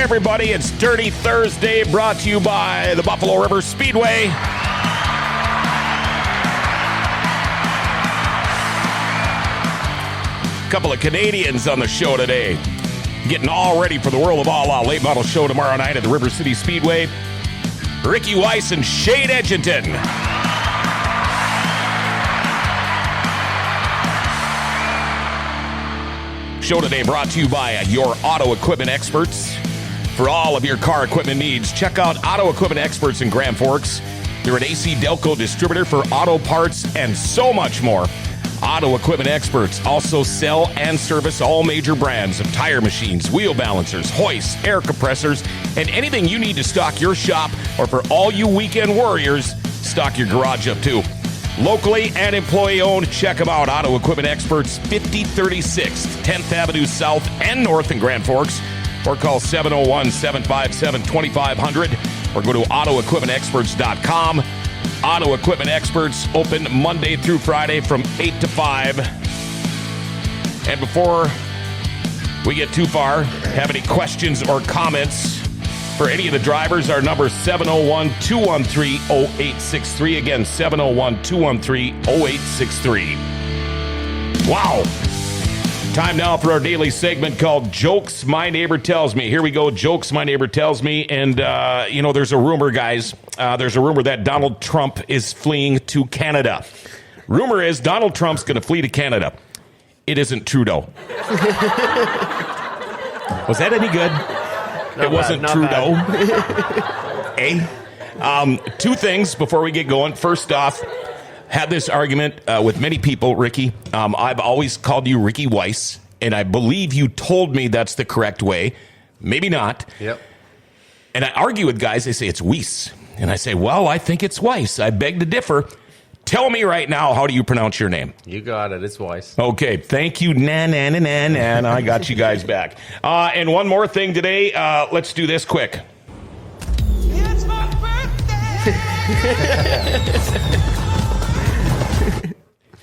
everybody, it's Dirty Thursday, brought to you by the Buffalo River Speedway. Couple of Canadians on the show today, getting all ready for the World of All-Out late model show tomorrow night at the River City Speedway. Ricky Weiss and Shane Edginton. Show today brought to you by your auto equipment experts. For all of your car equipment needs, check out Auto Equipment Experts in Grand Forks. They're an AC Delco distributor for auto parts and so much more. Auto Equipment Experts also sell and service all major brands of tire machines, wheel balancers, hoists, air compressors, and anything you need to stock your shop, or for all you weekend warriors, stock your garage up too. Locally and employee-owned, check them out. Auto Equipment Experts, 5036 10th Avenue South and North in Grand Forks, or call 701-757-2500, or go to autoequipmentexperts.com. Auto Equipment Experts, open Monday through Friday from 8 to 5. And before we get too far, have any questions or comments for any of the drivers, our number is 701-213-0863. Again, 701-213-0863. Wow. Time now for our daily segment called Jokes My Neighbor Tells Me. Here we go, Jokes My Neighbor Tells Me. And, there's a rumor, guys. There's a rumor that Donald Trump is fleeing to Canada. Rumor is Donald Trump's going to flee to Canada. It isn't Trudeau. Was that any good? It wasn't Trudeau. Two things before we get going. First off, had this argument with many people, Ricky. I've always called you Ricky Weiss, and I believe you told me that's the correct way. Maybe not. Yep. And I argue with guys, they say it's Weiss. And I say, well, I think it's Weiss. I beg to differ. Tell me right now, how do you pronounce your name? You got it. It's Weiss. Okay. Thank you. And I got you guys back. And one more thing today. Let's do this quick. It's my birthday.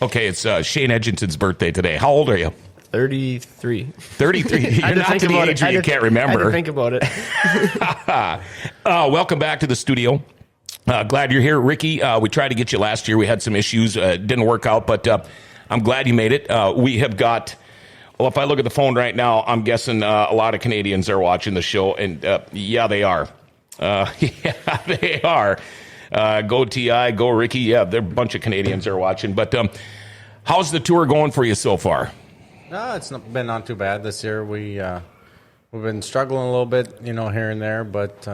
Okay. It's Shane Edginton's birthday today. How old are you? 33. 33. You're not to the age where you can't remember. I had to think about it. Welcome back to the studio. Glad you're here, Ricky. We tried to get you last year. We had some issues. Didn't work out, but I'm glad you made it. We have got, well, if I look at the phone right now, I'm guessing a lot of Canadians are watching the show, and yeah, they are. Yeah, they are. Go T.I., go Ricky. Yeah, there are a bunch of Canadians are watching. But how's the tour going for you so far? It's been not too bad this year. We've been struggling a little bit, here and there, but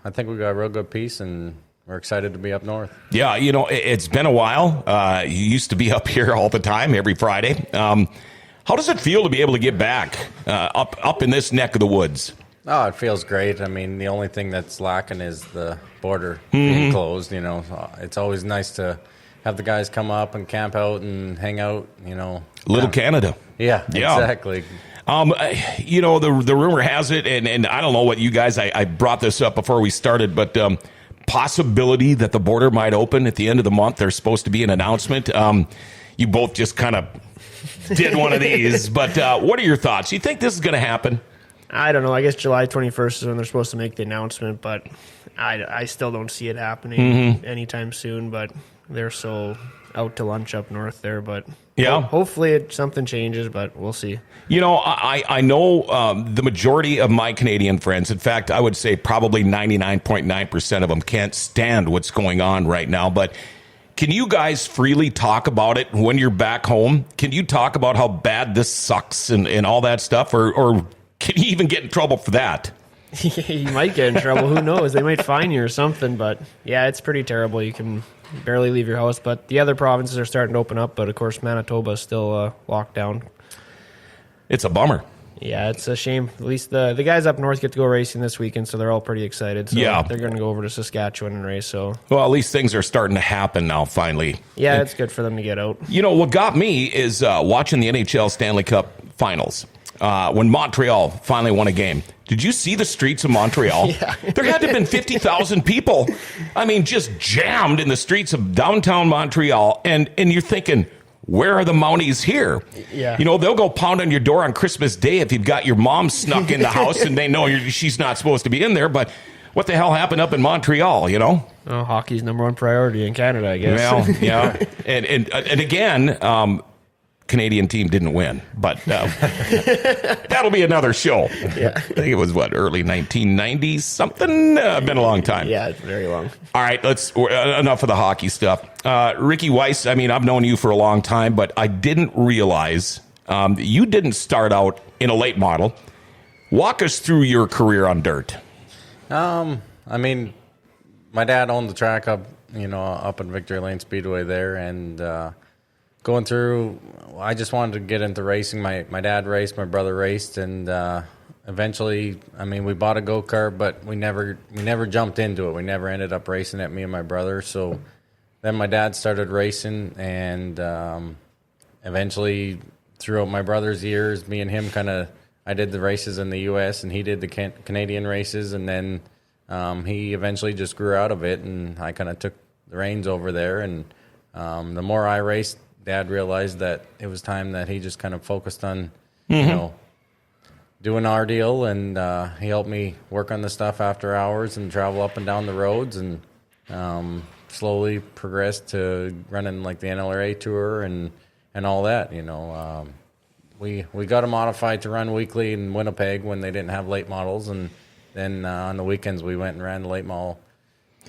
I think we got a real good piece, and we're excited to be up north. Yeah, it's been a while. You used to be up here all the time, every Friday. How does it feel to be able to get back up in this neck of the woods? Oh, it feels great. I mean, the only thing that's lacking is the border being closed. It's always nice to have the guys come up and camp out and hang out. Little Canada. Yeah, exactly. The rumor has it, and I don't know what you guys, I brought this up before we started, but possibility that the border might open at the end of the month. There's supposed to be an announcement. You both just kind of did one of these, but what are your thoughts? You think this is going to happen? I don't know. I guess July 21st is when they're supposed to make the announcement, but I still don't see it happening anytime soon, but they're so out to lunch up north there, but yeah, hopefully something changes, but we'll see. I know the majority of my Canadian friends, in fact, I would say probably 99.9% of them can't stand what's going on right now, but can you guys freely talk about it when you're back home? Can you talk about how bad this sucks and all that stuff, or can you even get in trouble for that? You might get in trouble. Who knows? They might fine you or something, but yeah, it's pretty terrible. You can barely leave your house, but the other provinces are starting to open up, but of course Manitoba is still locked down. It's a bummer. Yeah, it's a shame. At least the guys up north get to go racing this weekend, so they're all pretty excited. So yeah, they're going to go over to Saskatchewan and race. So well, at least things are starting to happen now, finally. Yeah, it's good for them to get out. What got me is watching the NHL Stanley Cup Finals. When Montreal finally won a game. Did you see the streets of Montreal? Yeah. There had to have been 50,000 people. I mean, just jammed in the streets of downtown Montreal. And you're thinking, where are the Mounties here? Yeah. You know, they'll go pound on your door on Christmas Day if you've got your mom snuck in the house and they know she's not supposed to be in there. But what the hell happened up in Montreal, you know? Oh, hockey's number one priority in Canada, I guess. Well, yeah. And again, Canadian team didn't win, but that'll be another show. Yeah. I think it was, early 1990s, something? Been a long time. Yeah, it's very long. All right, enough of the hockey stuff. Ricky Weiss, I mean, I've known you for a long time, but I didn't realize you didn't start out in a late model. Walk us through your career on dirt. I mean, my dad owned the track up in Victory Lane Speedway there, and going through, I just wanted to get into racing. My dad raced, my brother raced, and eventually, I mean, we bought a go-kart, but we never jumped into it. We never ended up racing it, me and my brother. So then my dad started racing, and eventually, throughout my brother's years, me and him I did the races in the U.S., and he did the Canadian races, and then he eventually just grew out of it, and I kind of took the reins over there. And the more I raced, Dad realized that it was time that he just kind of focused on, doing our deal, and he helped me work on the stuff after hours and travel up and down the roads, and slowly progressed to running like the NLRA tour and all that. We got a modified to run weekly in Winnipeg when they didn't have late models, and then on the weekends we went and ran the late model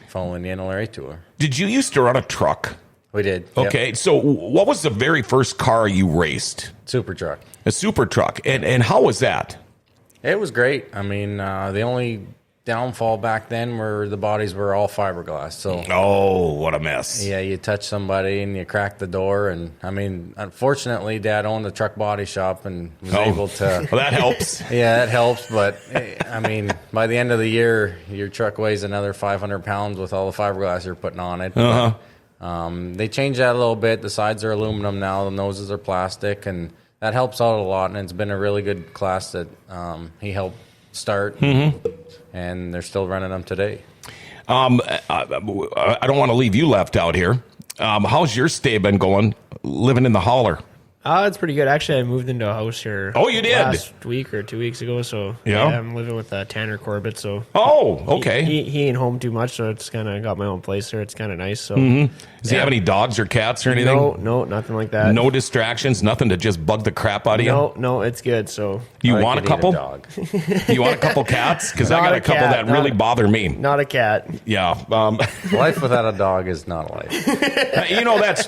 following the NLRA tour. Did you used to run a truck? We did. Okay, yep. So what was the very first car you raced? Super truck. A super truck. And how was that? It was great. I mean, the only downfall back then were the bodies were all fiberglass. So what a mess. Yeah, you touch somebody and you crack the door. And I mean, unfortunately, Dad owned the truck body shop and was able to. Well, that helps. Yeah, that helps. But I mean, by the end of the year, your truck weighs another 500 pounds with all the fiberglass you're putting on it. Uh-huh. But, they changed that a little bit. The sides are aluminum now. The noses are plastic, and that helps out a lot. And it's been a really good class that he helped start, and they're still running them today. I don't want to leave you left out here. How's your stay been going, living in the holler? It's pretty good. Actually, I moved into a house here. Oh, you did? Last week or 2 weeks ago. So yeah, I'm living with Tanner Corbett. So okay. He ain't home too much, so it's kind of got my own place here. It's kind of nice. So does he have any dogs or cats or anything? No, nothing like that. No distractions, nothing to just bug the crap out of you. No, it's good. So you want a couple? Dog. You want a couple cats? Because I got a couple that really bother me. Not a cat. Yeah. Life without a dog is not life.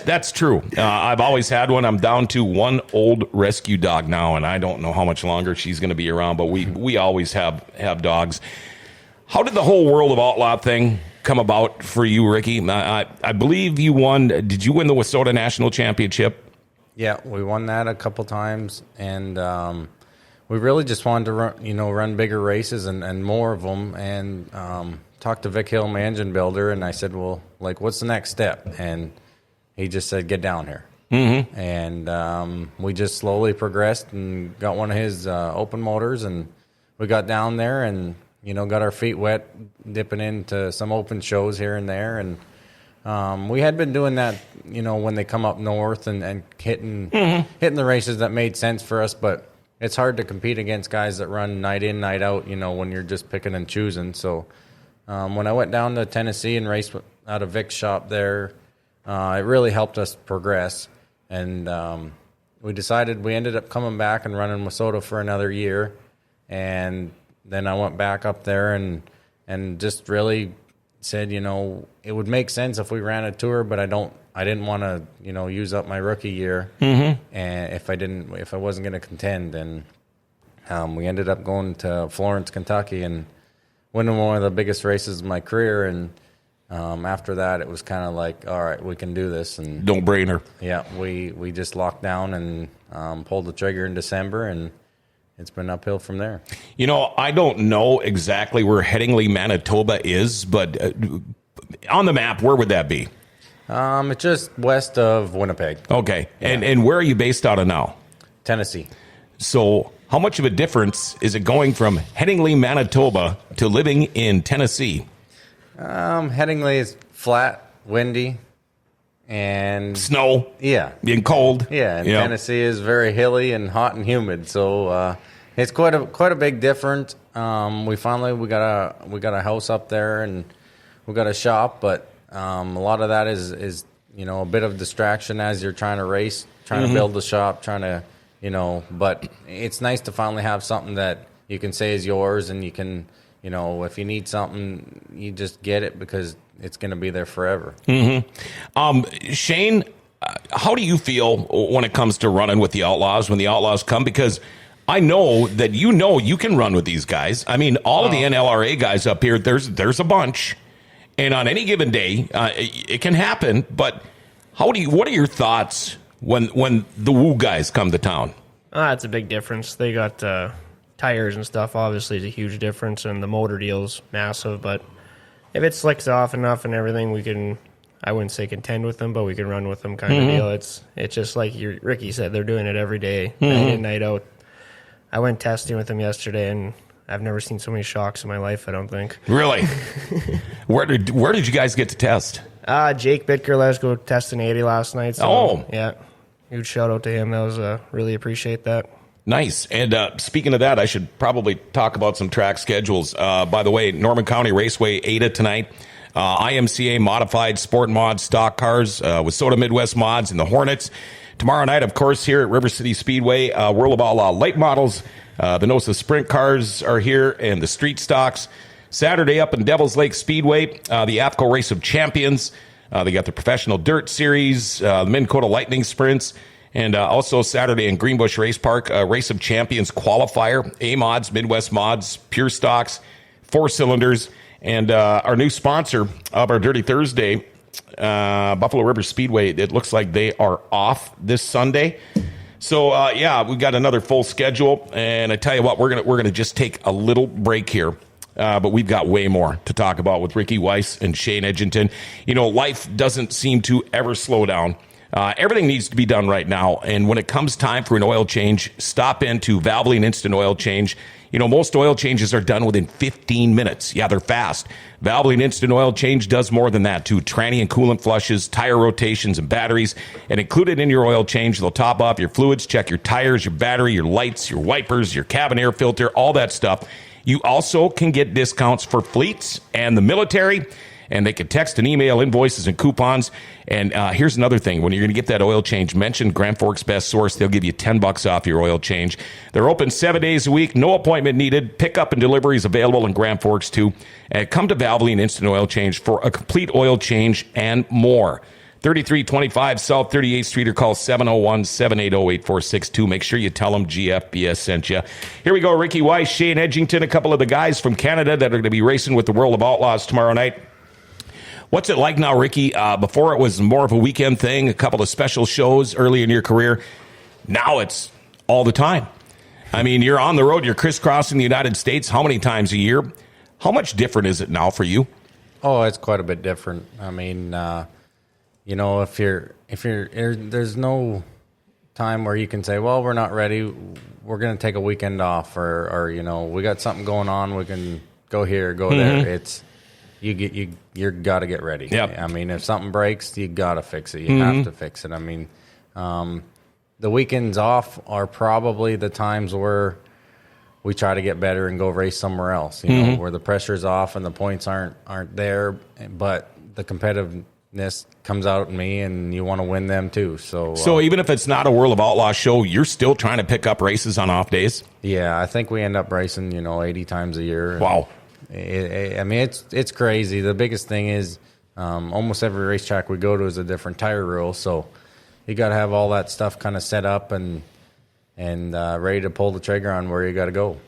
That's true. I've always had one. I'm down to one old rescue dog now, and I don't know how much longer she's going to be around, but we always have dogs. How did the whole World of Outlaw thing come about for you, Ricky? I believe you won. Did you win the Wissota National Championship? Yeah, we won that a couple times, and we really just wanted to run bigger races and more of them, and talked to Vic Hill, my engine builder, and I said, well, like, what's the next step? And he just said, get down here. Mm-hmm. And we just slowly progressed and got one of his open motors, and we got down there and got our feet wet dipping into some open shows here and there. And we had been doing that when they come up north and hitting the races that made sense for us, but it's hard to compete against guys that run night in, night out, when you're just picking and choosing. So when I went down to Tennessee and raced out of Vic's shop there, it really helped us progress. And we ended up coming back and running Wissota for another year. And then I went back up there and just really said, it would make sense if we ran a tour, but I didn't want to, use up my rookie year. And if I wasn't going to contend. And we ended up going to Florence, Kentucky, and winning one of the biggest races of my career. And after that, it was kind of like, all right, we can do this. And don't brainer. Yeah, we just locked down and pulled the trigger in December, and it's been uphill from there. I don't know exactly where Headingley, Manitoba is, but on the map, where would that be? It's just west of Winnipeg. Okay, Yeah. And where are you based out of now? Tennessee. So how much of a difference is it going from Headingley, Manitoba to living in Tennessee? Headingley is flat, windy, and Snow. Yeah. Being cold. Yeah, and Tennessee is very hilly and hot and humid, so it's quite a big difference. We got a house up there, and we got a shop, but a lot of that is a bit of distraction as you're trying to race, trying to build the shop, trying to But it's nice to finally have something that you can say is yours, and you can if you need something, you just get it because it's going to be there forever. Shane, how do you feel when it comes to running with the Outlaws when the Outlaws come? Because I know that you can run with these guys. I mean, all of the NLRA guys up here, there's a bunch, and on any given day, it can happen. But what are your thoughts when the Woo guys come to town? It's a big difference. They got tires and stuff. Obviously, is a huge difference, and the motor deal's massive. But if it slicks off enough and everything, we can. I wouldn't say contend with them, but we can run with them kind of deal. It's just like Ricky said, they're doing it every day, night in, night out. I went testing with them yesterday, and I've never seen so many shocks in my life, I don't think. Really? Where did you guys get to test? Jake Bitker let us go test an 80 last night. So, yeah. Huge shout out to him. That was really appreciate that. Nice. And speaking of that, I should probably talk about some track schedules. By the way, Norman County Raceway, Ada tonight. IMCA Modified Sport Mods Stock Cars with Soda Midwest Mods and the Hornets. Tomorrow night, of course, here at River City Speedway, World of Outlaw Light Models. The NOSA Sprint Cars are here and the Street Stocks. Saturday up in Devil's Lake Speedway, the AFCO Race of Champions. They got the Professional Dirt Series, the Minn Kota Lightning Sprints. And also Saturday in Greenbush Race Park, Race of Champions Qualifier, A-Mods, Midwest Mods, Pure Stocks, 4 cylinders. And our new sponsor of our Dirty Thursday, Buffalo River Speedway, it looks like they are off this Sunday. So, we got another full schedule. And I tell you what, we're gonna just take a little break here. But we've got way more to talk about with Ricky Weiss and Shane Edginton. Life doesn't seem to ever slow down. Everything needs to be done right now. And when it comes time for an oil change, stop into Valvoline Instant Oil Change. Most oil changes are done within 15 minutes. Yeah, they're fast. Valvoline Instant Oil Change does more than that, too. Tranny and coolant flushes, tire rotations, and batteries. And included in your oil change, they'll top off your fluids, check your tires, your battery, your lights, your wipers, your cabin air filter, all that stuff. You also can get discounts for fleets and the military. And they can text and email invoices and coupons. And here's another thing. When you're going to get that oil change, mention Grand Forks Best Source. They'll give you $10 off your oil change. They're open 7 days a week. No appointment needed. Pickup and delivery is available in Grand Forks, too. Come to Valvoline Instant Oil Change for a complete oil change and more. 3325 South 38th Street or call 701-780-8462. Make sure you tell them GFBS sent you. Here we go. Ricky Weiss, Shane Edginton, a couple of the guys from Canada that are going to be racing with the World of Outlaws tomorrow night. What's it like now, Ricky? Before it was more of a weekend thing, a couple of special shows early in your career. Now it's all the time. I mean, you're on the road, you're crisscrossing the United States how many times a year? How much different is it now for you? Oh, it's quite a bit different. I mean, if you're there's no time where you can say, well, we're not ready. We're going to take a weekend off or we got something going on. We can go here, go there. It's you got to get ready. Yep. I mean, if something breaks, you got to fix it. You have to fix it. I mean, the weekends off are probably the times where we try to get better and go race somewhere else, where the pressure's off and the points aren't there, but the competitiveness comes out in me and you want to win them too. So Uh-huh. even if it's not a World of Outlaw show, you're still trying to pick up races on off days? Yeah, I think we end up racing, 80 times a year. Wow. I mean, it's crazy. The biggest thing is almost every racetrack we go to is a different tire rule, so you got to have all that stuff kind of set up and ready to pull the trigger on where you got to go.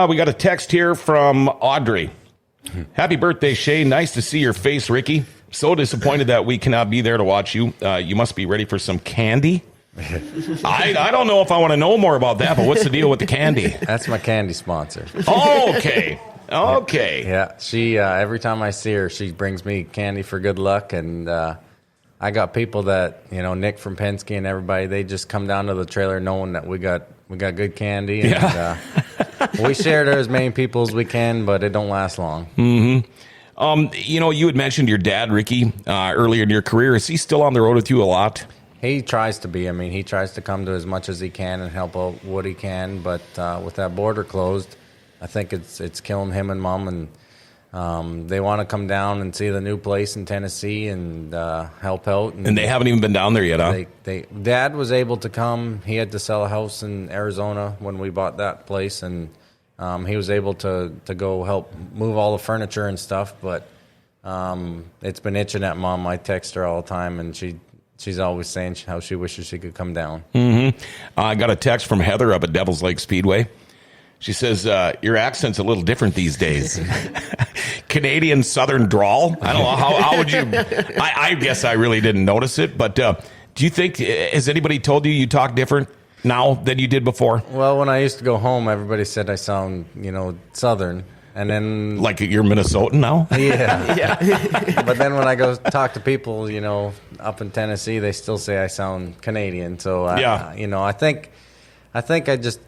We got a text here from Audrey. Happy birthday, Shay. Nice to see your face, Ricky. So disappointed that we cannot be there to watch you. You must be ready for some candy. I don't know if I want to know more about that, but what's the deal with the candy? That's my candy sponsor. Okay. Yeah, she every time I see her, she brings me candy for good luck, and I got people that Nick from Penske and everybody. They just come down to the trailer knowing that we got good candy, and we share it to as many people as we can, but it don't last long. You had mentioned your dad, Ricky, earlier in your career. Is he still on the road with you a lot? He tries to be. I mean, he tries to come to as much as he can and help out what he can. But with that border closed, I think it's killing him and Mom. And they want to come down and see the new place in Tennessee and help out. And they haven't even been down there yet, huh? Dad was able to come. He had to sell a house in Arizona when we bought that place, and he was able to go help move all the furniture and stuff. But it's been itching at Mom. I text her all the time, and she's always saying how she wishes she could come down. Mm-hmm. I got a text from Heather up at Devil's Lake Speedway. She says, your accent's a little different these days. Canadian Southern drawl. I don't know. How would you... I guess I really didn't notice it, but do you think... Has anybody told you talk different now than you did before? Well, when I used to go home, everybody said I sound, Southern. And then... Like you're Minnesotan now? Yeah. Yeah. But then when I go talk to people, up in Tennessee, they still say I sound Canadian. So, I think I just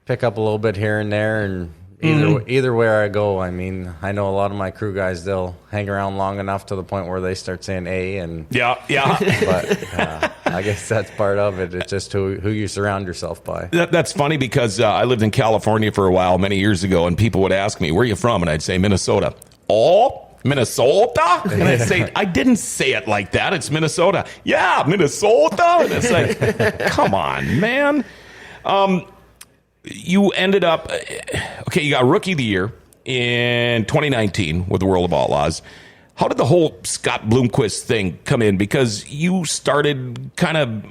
pick up a little bit here and there, and either where I go, I mean, I know a lot of my crew guys, they'll hang around long enough to the point where they start saying A, and yeah. But I guess that's part of it. It's just who you surround yourself by. That's funny because I lived in California for a while many years ago, and people would ask me, "Where are you from?" And I'd say Minnesota. Oh, Minnesota? And I'd say, I didn't say it like that. It's Minnesota. Yeah, Minnesota. And it's like, come on, man. You ended up, you got Rookie of the Year in 2019 with the World of Outlaws. How did the whole Scott Bloomquist thing come in? Because you started kind of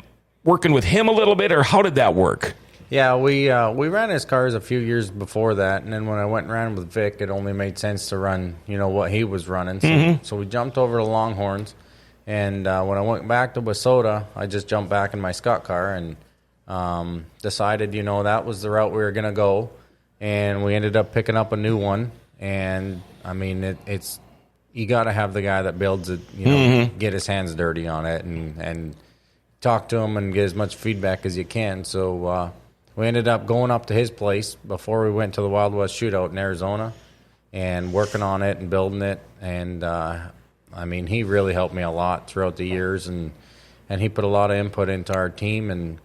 working with him a little bit, or how did that work? Yeah, we ran his cars a few years before that, and then when I went and ran with Vic, it only made sense to run, what he was running. So we jumped over to Longhorns, and when I went back to Wissota, I just jumped back in my Scott car and decided, that was the route we were going to go, and we ended up picking up a new one. And I mean, it's you got to have the guy that builds it, get his hands dirty on it and talk to him and get as much feedback as you can. So we ended up going up to his place before we went to the Wild West Shootout in Arizona and working on it and building it. And I mean, he really helped me a lot throughout the years, and he put a lot of input into our team. And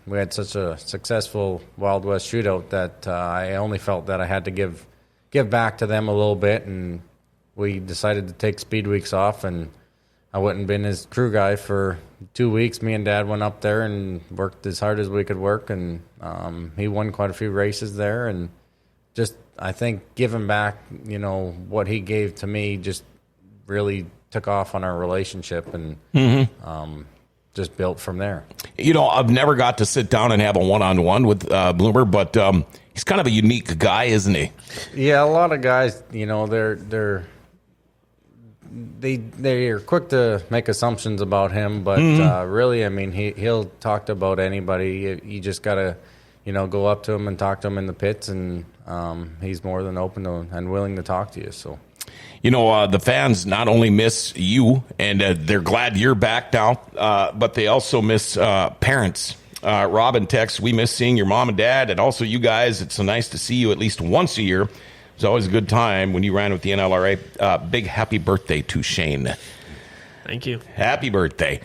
we had such a successful Wild West Shootout that I only felt that I had to give back to them a little bit, and we decided to take speed weeks off, and I went and been his crew guy for 2 weeks. Me and Dad went up there and worked as hard as we could work, and he won quite a few races there, and just I think giving back, what he gave to me just really took off on our relationship, and just built from there. I've never got to sit down and have a one-on-one with Bloomer, but he's kind of a unique guy, isn't he? Yeah, a lot of guys, they're quick to make assumptions about him, but really, I mean, he'll talk about anybody. You just gotta, go up to him and talk to him in the pits, and he's more than open to and willing to talk to you. So. The fans not only miss you, and they're glad you're back now, but they also miss parents. Rob and Tex, we miss seeing your mom and dad, and also you guys. It's so nice to see you at least once a year. It's always a good time when you ran with the NLRA. Big happy birthday to Shane. Thank you. Happy birthday.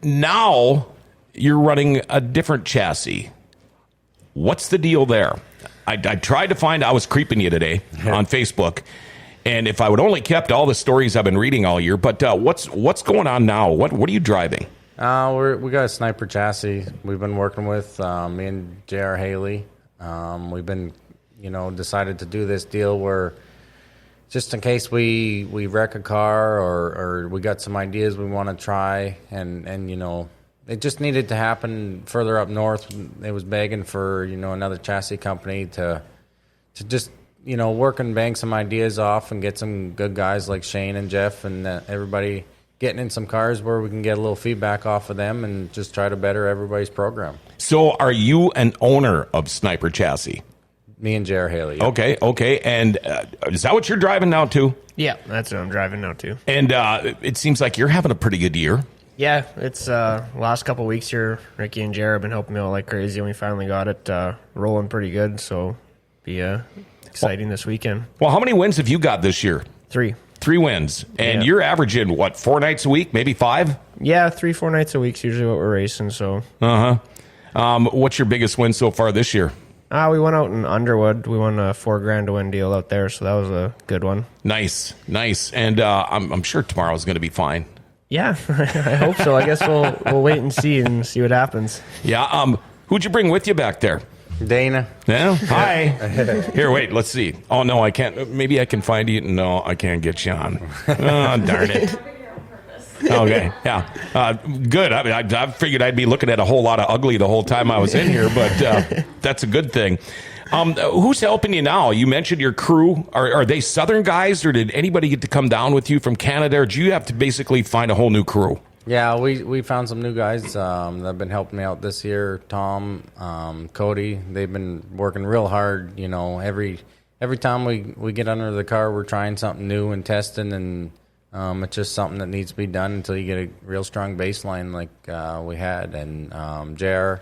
Now you're running a different chassis. What's the deal there? I tried to find, I was creeping you today on Facebook. And if I would only kept all the stories I've been reading all year, but what's going on now? What are you driving? We got a sniper chassis we've been working with, me and J.R. Haley. We've been, decided to do this deal where just in case we wreck a car or we got some ideas we want to try, and it just needed to happen further up north. It was begging for, another chassis company to just work and bang some ideas off and get some good guys like Shane and Jeff and everybody getting in some cars where we can get a little feedback off of them and just try to better everybody's program. So are you an owner of Sniper Chassis? Me and J.R. Haley. Yep. Okay. And is that what you're driving now too? Yeah, that's what I'm driving now too. And it seems like you're having a pretty good year. Yeah, it's last couple of weeks here, Ricky and Jared have been helping me out like crazy, and we finally got it rolling pretty good, so be exciting this weekend. Well, how many wins have you got this year? 3. 3 wins. And Yeah. you're averaging, what, 4 nights a week, maybe 5? Yeah, 3-4 nights a week's usually what we're racing. So, What's your biggest win so far this year? we went out in Underwood. We won a $4,000 to win deal out there, so that was a good one. Nice. And I'm sure tomorrow's going to be fine. Yeah, I hope so. I guess we'll wait and see what happens. Yeah. Who'd you bring with you back there? Dana. Yeah. Hi. Here, wait. Let's see. Oh no, I can't. Maybe I can find you. No, I can't get you on. Oh, darn it. Okay. Yeah. Good. I mean, I figured I'd be looking at a whole lot of ugly the whole time I was in here, but that's a good thing. Who's helping you now? You mentioned your crew. Are they Southern guys, or did anybody get to come down with you from Canada, or do you have to basically find a whole new crew? Yeah, we found some new guys that have been helping me out this year. Tom, Cody, they've been working real hard. You know, every time we get under the car, we're trying something new and testing, and it's just something that needs to be done until you get a real strong baseline like we had. And JR,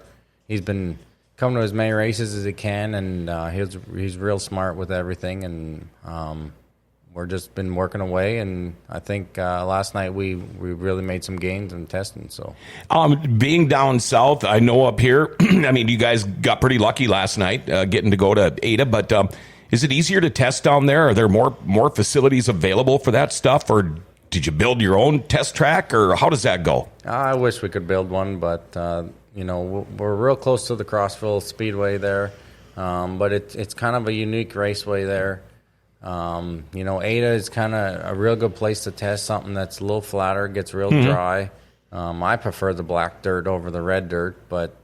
he's been coming to as many races as he can, and he's real smart with everything, and we're just been working away, and I think last night we really made some gains in testing. So, being down south, I know up here, I mean, you guys got pretty lucky last night getting to go to Ada, but is it easier to test down there? Are there more facilities available for that stuff, or did you build your own test track, or how does that go? I wish we could build one, but you know, we're real close to the Crossville Speedway there, but it's kind of a unique raceway there. You know, Ada is kind of a real good place to test something that's a little flatter, gets real dry. I prefer the black dirt over the red dirt, but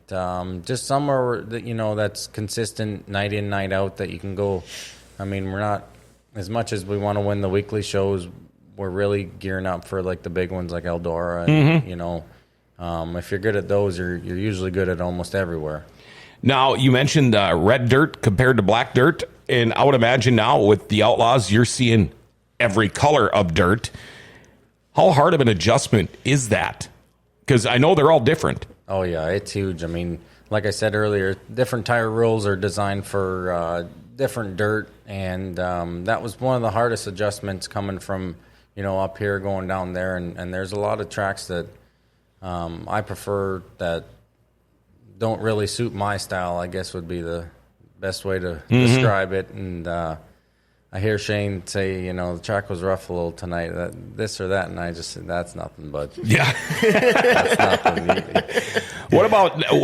just somewhere that, you know, that's consistent night in, night out, that you can go. I mean, we're not, as much as we want to win the weekly shows, we're really gearing up for like the big ones like Eldora. And, you know, if you're good at those, you're usually good at almost everywhere. Now, you mentioned red dirt compared to black dirt, and I would imagine now with the Outlaws, you're seeing every color of dirt. How hard of an adjustment is that? Because I know they're all different. Oh, yeah, it's huge. I mean, like I said earlier, different tire rules are designed for different dirt, and that was one of the hardest adjustments coming from, you know, up here going down there, and there's a lot of tracks that I prefer that don't really suit my style, I guess would be the best way to describe it. And I hear Shane say, you know, the track was rough a little tonight, this or that, and I just said, that's nothing, but Yeah. that's nothing. What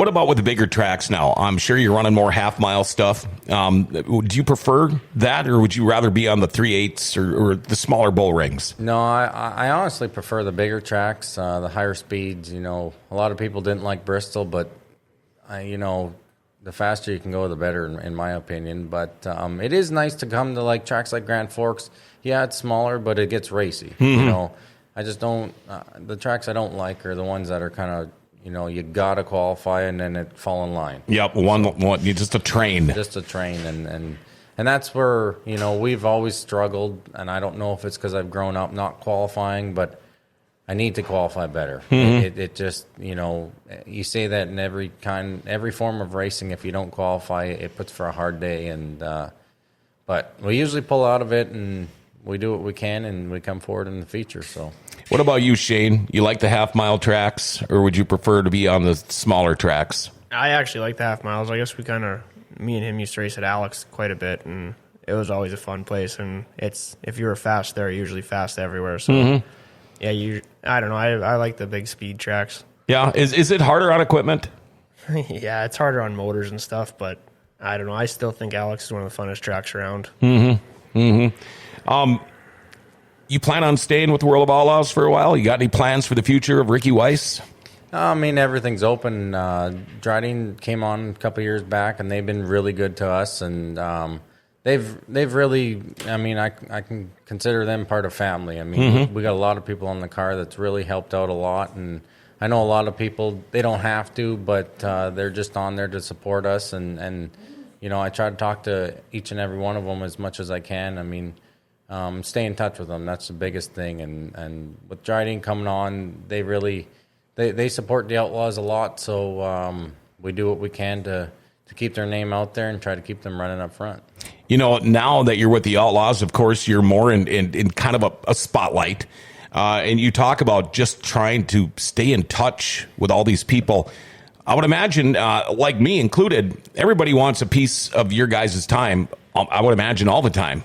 about with the bigger tracks now? I'm sure you're running more half-mile stuff. Do you prefer that, or would you rather be on the 3/8 or the smaller bull rings? No, I honestly prefer the bigger tracks, the higher speeds. You know, a lot of people didn't like Bristol, but you know, the faster you can go, the better, in my opinion. But it is nice to come to like tracks like Grand Forks. Yeah, it's smaller, but it gets racy. You know, I just don't. The tracks I don't like are the ones that are kind of, you know, you gotta qualify and then it fall in line. Yep, one just a train. Just a train, and that's where, you know, we've always struggled. And I don't know if it's because I've grown up not qualifying, but I need to qualify better. It just, you know, you say that in every form of racing. If you don't qualify, it puts for a hard day. And but we usually pull out of it, and we do what we can, and we come forward in the feature. So, What about you, Shane? You like the half-mile tracks, or would you prefer to be on the smaller tracks? I actually like the half miles. I guess me and him used to race at Alex quite a bit, and it was always a fun place. And if you were fast there, you're usually fast everywhere. So, yeah, I don't know. I like the big speed tracks. Yeah, is it harder on equipment? Yeah, it's harder on motors and stuff, but I don't know. I still think Alex is one of the funnest tracks around. You plan on staying with the World of Outlaws for a while? You got any plans for the future of Ricky Weiss? I mean, everything's open. Dryden came on a couple years back, and they've been really good to us. And they've really, I mean, I can consider them part of family. I mean, we got a lot of people on the car that's really helped out a lot. And I know a lot of people, they don't have to, but they're just on there to support us. And you know, I try to talk to each and every one of them as much as I can. I mean, stay in touch with them. That's the biggest thing. And with Dryden coming on, they really they support the Outlaws a lot. So we do what we can to keep their name out there and try to keep them running up front. Now that you're with the Outlaws, of course, you're more in kind of a spotlight. And you talk about just trying to stay in touch with all these people. I would imagine, like me included, everybody wants a piece of your guys' time, I would imagine, all the time.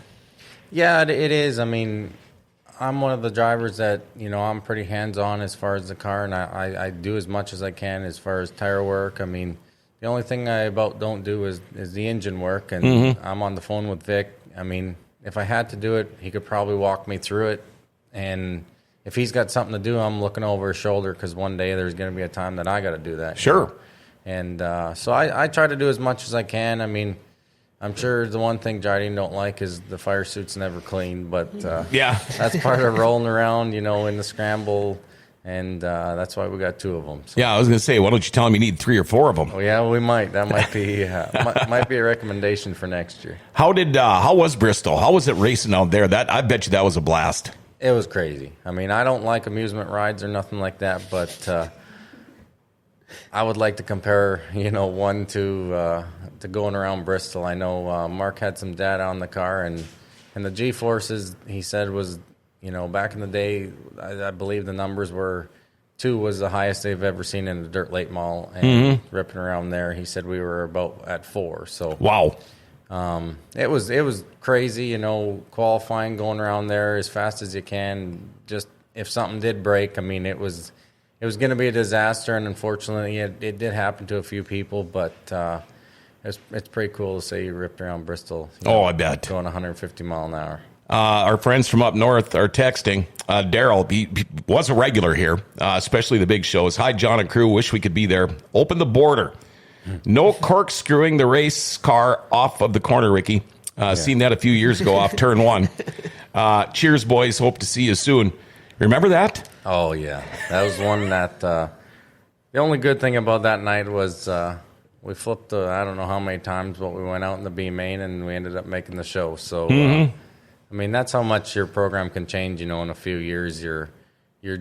Yeah, it is. I mean, I'm one of the drivers that, I'm pretty hands-on as far as the car, and I do as much as I can as far as tire work. I mean, the only thing I don't do is the engine work, and I'm on the phone with Vic. I mean, if I had to do it, he could probably walk me through it, and if he's got something to do, I'm looking over his shoulder because one day there's going to be a time that I got to do that. Sure. And so I try to do as much as I can. I mean, I'm sure the one thing Jardine don't like is the fire suit's never clean, but yeah, that's part of rolling around, in the scramble, and that's why we got 2 of them. So. Yeah, I was going to say, why don't you tell him you need 3 or 4 of them? Oh, yeah, we might. That might be might be a recommendation for next year. How was Bristol? How was it racing out there? I bet you that was a blast. It was crazy. I mean, I don't like amusement rides or nothing like that, but I would like to compare, one to going around Bristol. I know Mark had some data on the car, and the G-forces, he said, was, back in the day, I believe the numbers were 2 was the highest they've ever seen in a dirt late mall, and ripping around there, he said we were about at 4. So wow. It was crazy, qualifying, going around there as fast as you can. Just if something did break, I mean, it was going to be a disaster, and unfortunately, it did happen to a few people. But it's pretty cool to say you ripped around Bristol. I bet, going 150 mile an hour. Our friends from up north are texting. Daryl, he was a regular here, especially the big shows. Hi, John and crew. Wish we could be there. Open the border. No corkscrewing the race car off of the corner, Ricky. Seen that a few years ago off turn 1. Cheers, boys. Hope to see you soon. Remember that? Oh, yeah. That was one that the only good thing about that night was we flipped I don't know how many times, but we went out in the B main and we ended up making the show. So, I mean, that's how much your program can change, in a few years. You're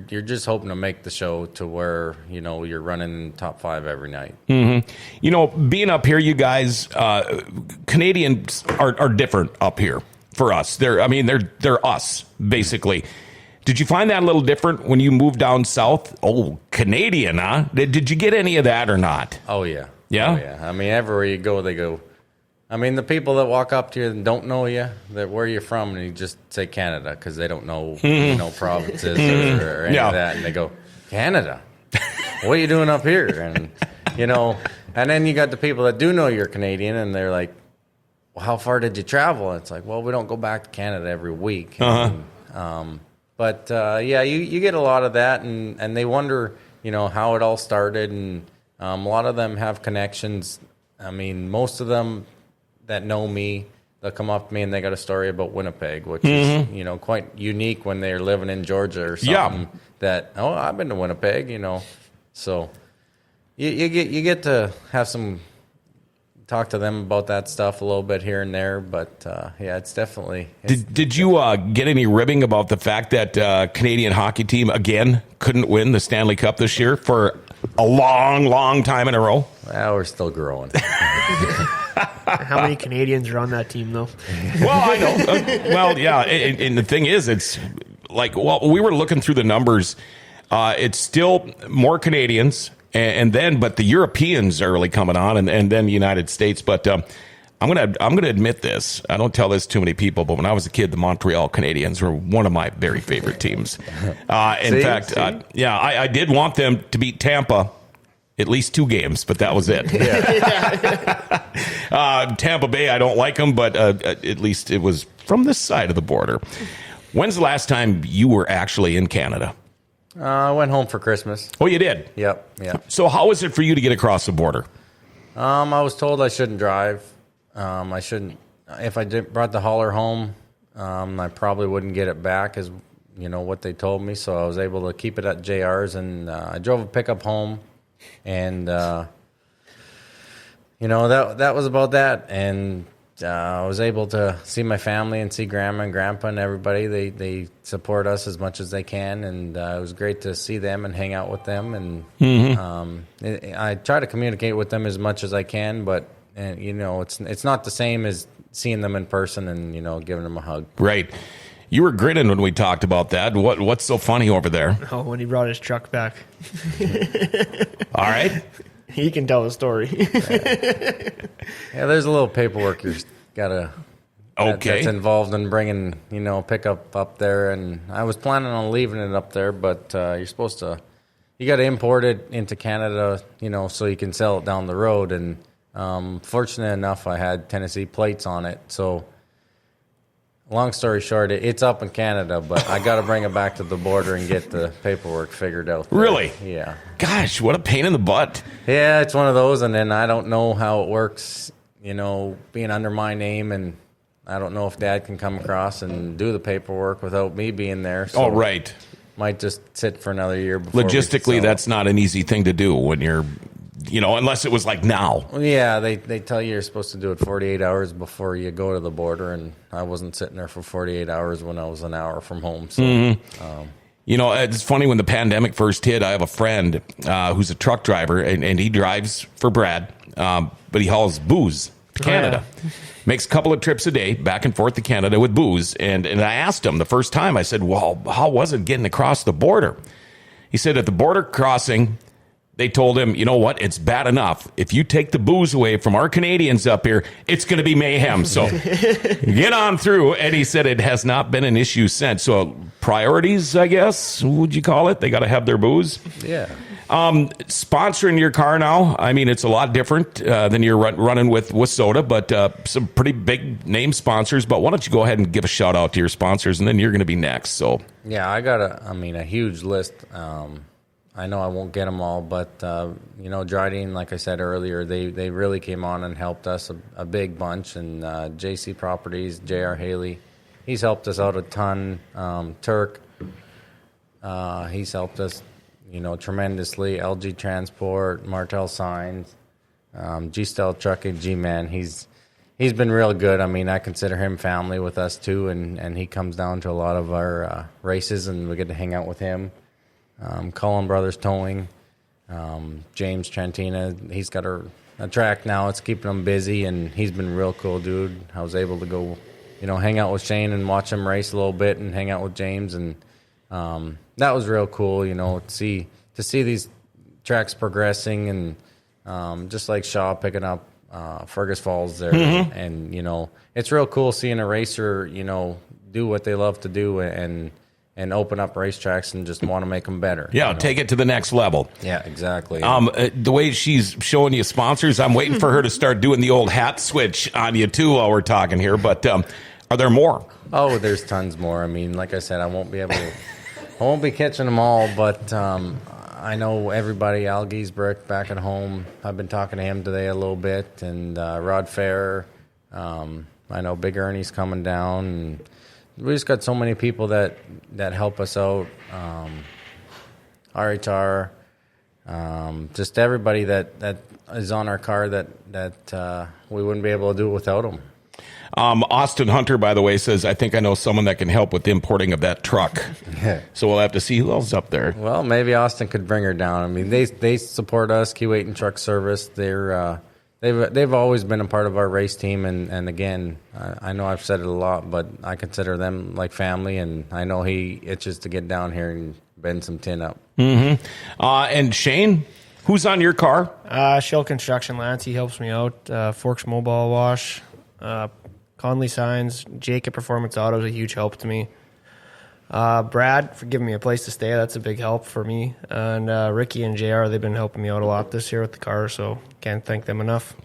just hoping to make the show to where, you're running top 5 every night. Mm-hmm. Being up here, you guys, Canadians are different up here for us. They're us, basically. Did you find that a little different when you moved down south? Oh, Canadian, huh? Did you get any of that or not? Oh, yeah. Yeah? Oh, yeah. I mean, everywhere you go, they go. I mean, the people that walk up to you and don't know you, that where you're from, and you just say Canada because they don't know, provinces or any of that, and they go, Canada? What are you doing up here? And, and then you got the people that do know you're Canadian, and they're like, well, how far did you travel? And it's like, well, we don't go back to Canada every week. But you get a lot of that, and they wonder, how it all started, and a lot of them have connections. I mean, most of them that know me, they'll come up to me and they got a story about Winnipeg, which is, quite unique when they're living in Georgia or something. Yeah. That, I've been to Winnipeg, So you get to have some talk to them about that stuff a little bit here and there, but it's definitely. Did you get any ribbing about the fact that Canadian hockey team again couldn't win the Stanley Cup this year for a long, long time in a row? Well, we're still growing. How many Canadians are on that team, though? Well, I know. And the thing is, it's like, we were looking through the numbers. It's still more Canadians, but the Europeans are really coming on, and then the United States. But I'm gonna admit this. I don't tell this to many people, but when I was a kid, the Montreal Canadiens were one of my very favorite teams. In fact, I did want them to beat Tampa at least 2 games, but that was it. Yeah. Tampa Bay, I don't like them, but at least it was from this side of the border. When's the last time you were actually in Canada? I went home for Christmas. Oh, you did? Yep. So how was it for you to get across the border? I was told I shouldn't drive. I shouldn't. If I brought the hauler home, I probably wouldn't get it back, as what they told me. So I was able to keep it at JR's, and I drove a pickup home, and that was about that. And I was able to see my family and see Grandma and Grandpa and everybody. They support us as much as they can, and it was great to see them and hang out with them. And I try to communicate with them as much as I can, but it's not the same as seeing them in person and, giving them a hug. Right. You were grinning when we talked about that. What's so funny over there? Oh, when he brought his truck back. All right. He can tell the story. Yeah, there's a little paperwork you got to... Okay. That's involved in bringing, pickup up there. And I was planning on leaving it up there, but you're supposed to... You got to import it into Canada, so you can sell it down the road. And fortunate enough, I had Tennessee plates on it. So, long story short, it's up in Canada, but I got to bring it back to the border and get the paperwork figured out there. Really? Yeah. Gosh, what a pain in the butt. Yeah, it's one of those, and then I don't know how it works, being under my name, and I don't know if Dad can come across and do the paperwork without me being there. So Oh, right. Might just sit for another year before Logistically, that's not an easy thing to do when you're, unless it was like now. Well, yeah, they tell you you're supposed to do it 48 hours before you go to the border, and I wasn't sitting there for 48 hours when I was an hour from home. So, It's funny when the pandemic first hit, I have a friend who's a truck driver, and he drives for Brad, but he hauls booze to Canada. Oh, yeah. Makes a couple of trips a day back and forth to Canada with booze. And I asked him the first time, I said, well, how was it getting across the border? He said at the border crossing, they told him, you know what, it's bad enough. If you take the booze away from our Canadians up here, it's going to be mayhem. So get on through. And he said it has not been an issue since. So priorities, I guess, would you call it? They got to have their booze. yeah. Sponsoring your car now, I mean, it's a lot different than you're running with soda, but some pretty big name sponsors. But why don't you go ahead and give a shout out to your sponsors, and then you're going to be next. So Yeah, I got a huge list. I know I won't get them all, but, Dryden, like I said earlier, they really came on and helped us a big bunch. And JC Properties, J.R. Haley, he's helped us out a ton. Turk, he's helped us, tremendously. LG Transport, Martel Signs, G-Style Trucking, G-Man, he's been real good. I mean, I consider him family with us, too, and he comes down to a lot of our races, and we get to hang out with him. Cullen Brothers Towing, James Trantina, he's got a track now. It's keeping him busy, and he's been real cool, dude. I was able to go, hang out with Shane and watch him race a little bit and hang out with James, and that was real cool, to see these tracks progressing, and just like Shaw picking up Fergus Falls there, and it's real cool seeing a racer, do what they love to do and open up racetracks and just want to make them better. yeah, take it to the next level. Yeah, exactly. The way she's showing you sponsors, I'm waiting for her to start doing the old hat switch on you too while we're talking here. But are there more? Oh, there's tons more. I mean, like I said, I won't be catching them all, but I know everybody. Al Giesbrecht back at home. I've been talking to him today a little bit, and Rod Fair. I know Big Ernie's coming down, and we just got so many people that help us out. RHR, just everybody that is on our car that we wouldn't be able to do it without them. Austin Hunter, by the way, says, I think I know someone that can help with the importing of that truck. So we'll have to see who else is up there. Well, maybe Austin could bring her down. I mean, they support us, Keewatin Truck Service. They've always been a part of our race team, and again, I know I've said it a lot, but I consider them like family, and I know he itches to get down here and bend some tin up. Mm-hmm. And Shane, who's on your car? Shell Construction Lance, he helps me out. Forks Mobile Wash, Conley Signs, Jacob Performance Auto is a huge help to me. Brad for giving me a place to stay, that's a big help for me. And Ricky and JR, they've been helping me out a lot this year with the car, so can't thank them enough.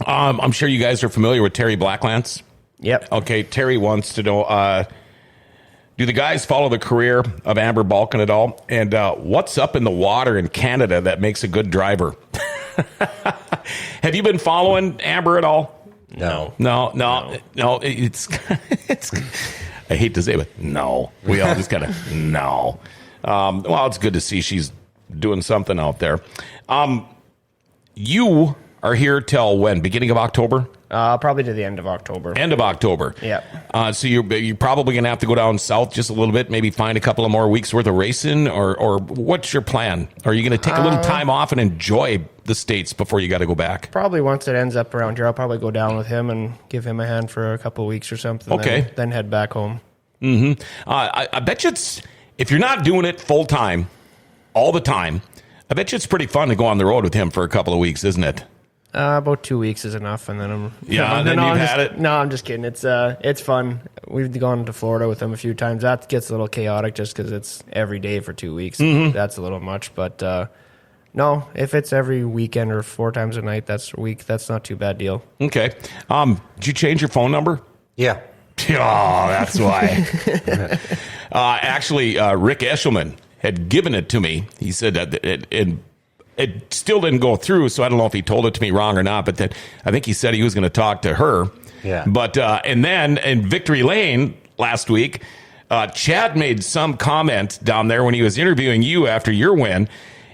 I'm sure you guys are familiar with Terry Blacklance. Yep. Okay, Terry wants to know, do the guys follow the career of Amber Balkan at all? And what's up in the water in Canada that makes a good driver? Have you been following Amber at all? No. It's I hate to say it, but no. We all just gotta no. Well, it's good to see she's doing something out there. You are here till when? Beginning of October? Probably to the end of October. End of October. Yeah. So you're probably going to have to go down south just a little bit, maybe find a couple of more weeks worth of racing, or what's your plan? Are you going to take a little time off and enjoy the States before you got to go back? Probably once it ends up around here, I'll probably go down with him and give him a hand for a couple of weeks or something. Okay. Then head back home. Mm-hmm. I bet you if you're not doing it full time, all the time, I bet you it's pretty fun to go on the road with him for a couple of weeks, isn't it? About 2 weeks is enough, and then I'm then you've had it. No, I'm just kidding. It's fun. We've gone to Florida with him a few times. That gets a little chaotic just because it's every day for 2 weeks. Mm-hmm. That's a little much, but no, if it's every weekend or 4 times a night, that's not too bad deal. Okay. Did you change your phone number? Yeah. Oh, that's why. Actually, Rick Eshelman had given it to me. He said that it still didn't go through, so I don't know if he told it to me wrong or not, but that I think he said he was going to talk to her. Yeah. But and then in Victory Lane last week, Chad made some comment down there when he was interviewing you after your win,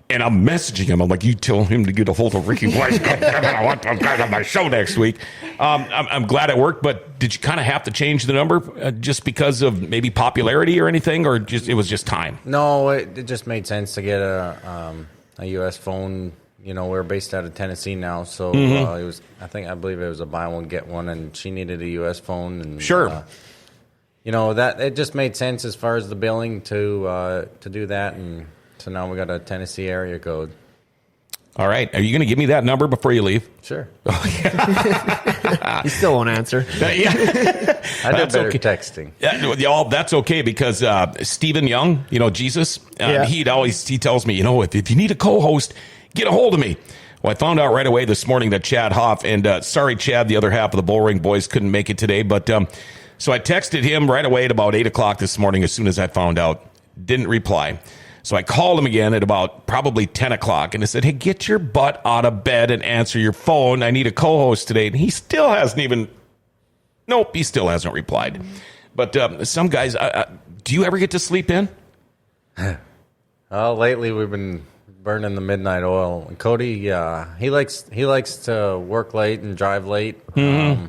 and I'm messaging him. I'm like, you tell him to get a hold of Ricky Weiss. I want those guys on my show next week. I'm glad it worked, but did you kind of have to change the number just because of maybe popularity or anything, or it was just time? No, it just made sense to get a U.S. phone. You know, we're based out of Tennessee now, so it was. I believe it was a buy one get one, and she needed a U.S. phone. And sure, you know that it just made sense as far as the billing to do that, and so now we got a Tennessee area code. All right, are you going to give me that number before you leave? Sure. You still won't answer. Yeah. I did better texting. Yeah, that's okay because Stephen Young, Jesus, he tells me, if you need a co-host, get a hold of me. Well, I found out right away this morning that Chad Hoff, and sorry, Chad, the other half of the Bullring Boys couldn't make it today, but so I texted him right away at about 8 o'clock this morning as soon as I found out. Didn't reply. So I called him again at about probably 10 o'clock, and I said, hey, get your butt out of bed and answer your phone. I need a co-host today. And he still hasn't replied. But some guys, do you ever get to sleep in? Lately we've been burning the midnight oil. And Cody, he likes to work late and drive late. Mm-hmm.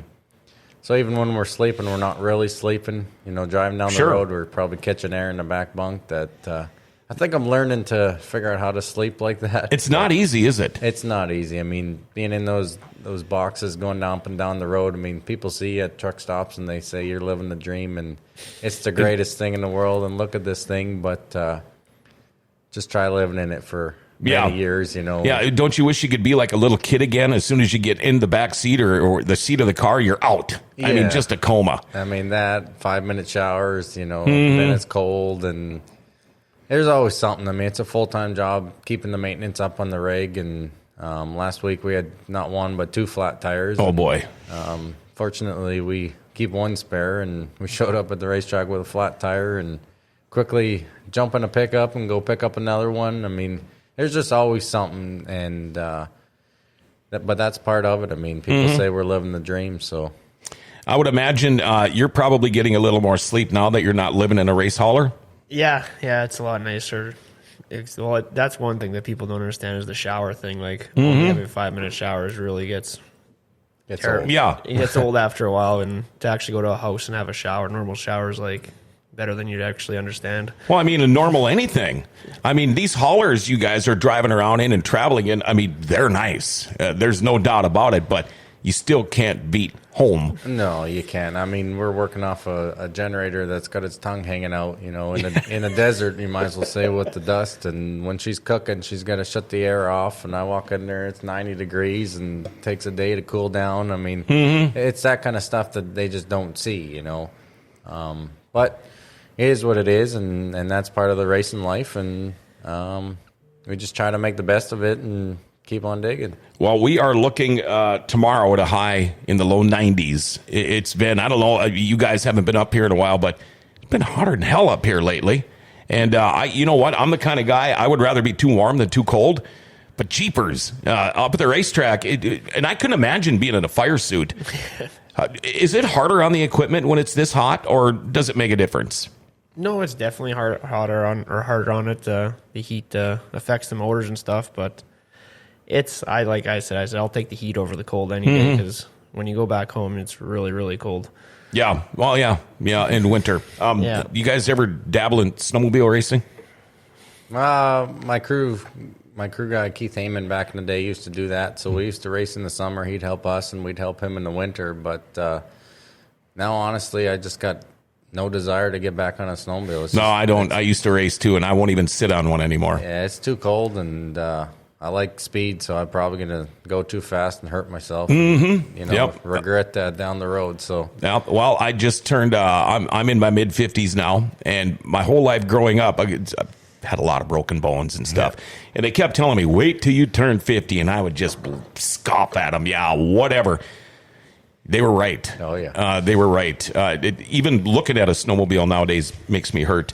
So even when we're sleeping, we're not really sleeping. Driving down the road, we're probably catching air in the back bunk. I think I'm learning to figure out how to sleep like that. It's not easy, is it? It's not easy. I mean, being in those boxes, going up and down the road. I mean, people see you at truck stops and they say you're living the dream, and it's the greatest thing in the world. And look at this thing, but just try living in it for many years. Yeah, don't you wish you could be like a little kid again? As soon as you get in the back seat or the seat of the car, you're out. Yeah. I mean, just a coma. I mean, that 5-minute showers. Then it's cold and. There's always something. I mean, it's a full-time job keeping the maintenance up on the rig. And last week we had not one but 2 flat tires. Oh, boy. Fortunately, we keep one spare, and we showed up at the racetrack with a flat tire and quickly jump in a pickup and go pick up another one. I mean, there's just always something, and but that's part of it. I mean, people say we're living the dream, so. I would imagine you're probably getting a little more sleep now that you're not living in a race hauler. Yeah, it's a lot nicer. That's one thing that people don't understand is the shower thing. Like, only having 5-minute showers really gets old. Yeah. It gets old after a while, and to actually go to a house and have a shower, normal shower is like better than you'd actually understand. Well, I mean, a normal anything. I mean, these haulers you guys are driving around in and traveling in, I mean, they're nice. There's no doubt about it, but you still can't beat home. No, you can't. I mean, we're working off a generator that's got its tongue hanging out, in a desert, you might as well say, with the dust. And when she's cooking, she's got to shut the air off. And I walk in there, it's 90 degrees and it takes a day to cool down. I mean, it's that kind of stuff that they just don't see, But it is what it is, and that's part of the racing life. And we just try to make the best of it and keep on digging. Well, we are looking tomorrow at a high in the low 90s. It's been, I don't know, you guys haven't been up here in a while, but it's been hotter than hell up here lately. And you know what? I'm the kind of guy, I would rather be too warm than too cold. But jeepers, up at the racetrack, and I couldn't imagine being in a fire suit. Is it harder on the equipment when it's this hot, or does it make a difference? No, it's definitely harder on it. The heat affects the motors and stuff, but like I said, I'll take the heat over the cold any day, because when you go back home, it's really, really cold. Yeah. Well, yeah. In winter. Yeah. You guys ever dabble in snowmobile racing? My crew guy Keith Heyman back in the day used to do that. So we used to race in the summer. He'd help us, and we'd help him in the winter. But now, honestly, I just got no desire to get back on a snowmobile. I don't. I used to race too, and I won't even sit on one anymore. Yeah, it's too cold, and I like speed, so I'm probably going to go too fast and hurt myself. Regret that down the road. So, well, I just turned. I'm in my mid 50s now, and my whole life growing up, I've had a lot of broken bones and stuff. Yeah. And they kept telling me, "Wait till you turn 50," and I would just scoff at them. Yeah, whatever. They were right. Oh yeah, they were right. Even looking at a snowmobile nowadays makes me hurt.